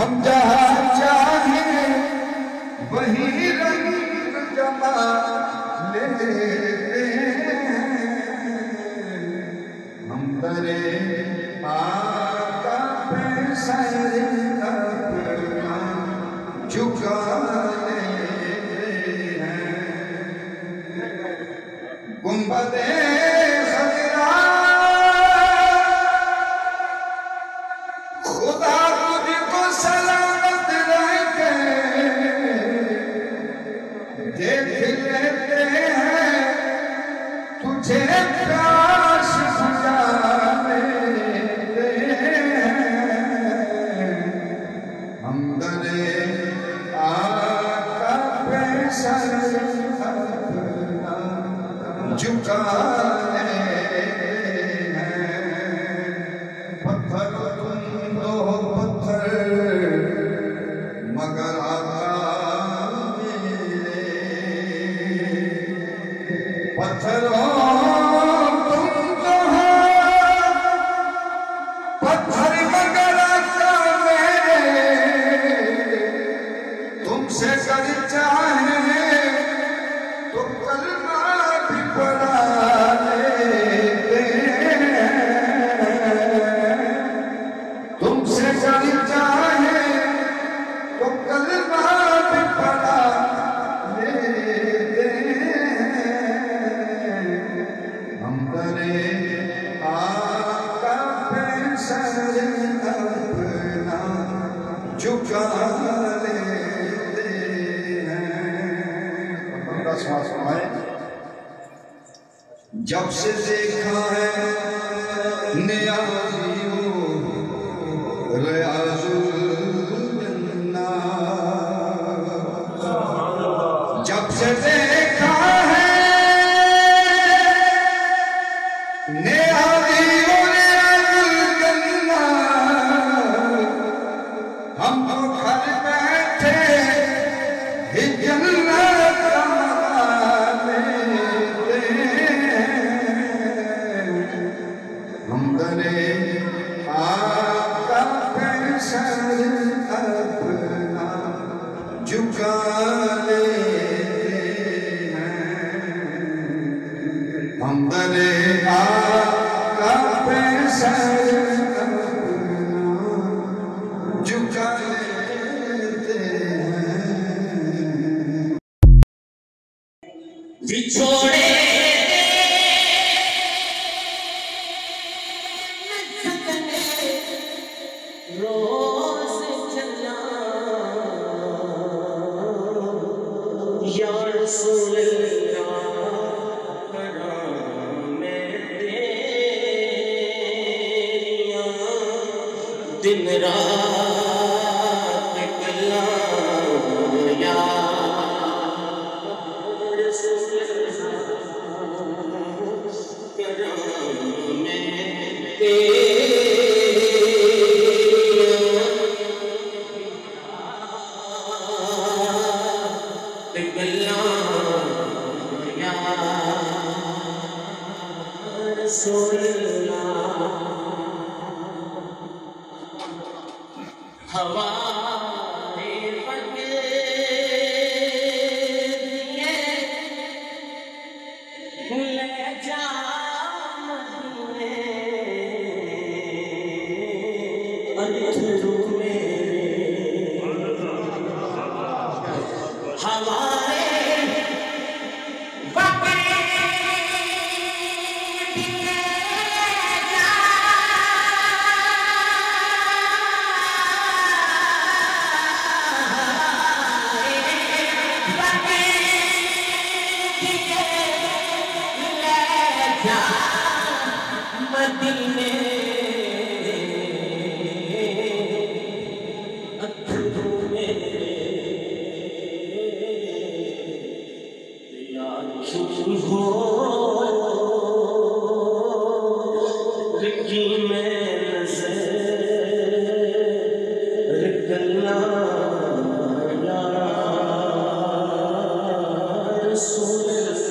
ہم جہاں چاہیں وہی رنگ جما لیتے ہیں، ہم درے آقا پہ سر اپنا جھکا لیتے ہیں، گنبد خضرا خدا تجھ کو سلامت رکھے، دیکھ لیتے ہیں تجھے پیاس بجھا لیتے ہیں، ہم درے آقا پہ سر اپنا جھکا لیتے ہیں، پتھر تم دو پتھر مگر آقا میرے، پتھروں تم تو ہو پتھر مگر آقا میرے، تم سے گر چاہیں تو کلمہ بھی پڑھا لیتے ہیں، تم سے گر چاہیں تو کلمہ بھی پڑھا لیتے ہیں، ہم درے آقا پہ سر اپنا جھکا لیتے ہیں۔ بندہ سماس فرمائے، جب سے دیکھا ہے نیازیوں ریاض الجنہ، جب سے دیکھا ہے نیازیوں ریاض الجنہ، ہم تو گھر بیٹھے ہی جنت کا مزہ لیتے ہیں، ہم درے آقا پہ سر اپنا جھکا لیتے ہیں، ہم درے آقا پہ سر اپنا جھکا لیتے ہیں۔ بچھوڑے روز چلا یا رسول اللہ، کرام تیریاں دن رات کلام یا رسول اللہ، کرام تیریاں رسول اللہ، ہمارے فقیر لے جا مدینے اتھرو میرے، ہمارے مدینے اتھرو میرے، یا کیوں ہو رکی میں نظر رکنا یا رسول اللہ،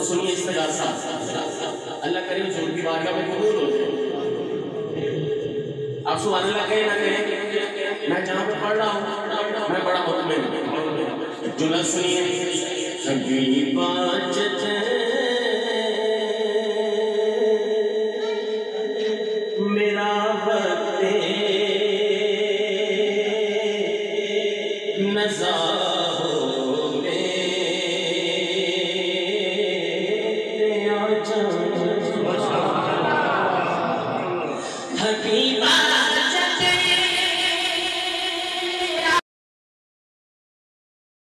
اور سنیے استغاثہ اللہ کریم حضور کی بارگاہ میں قبول ہو جائے. آپ سبحان اللہ کہیں نہ کہیں میں جہاں پہ پڑھ رہا ہوں میں بڑا مطمئن ہوں. جملہ سنیے.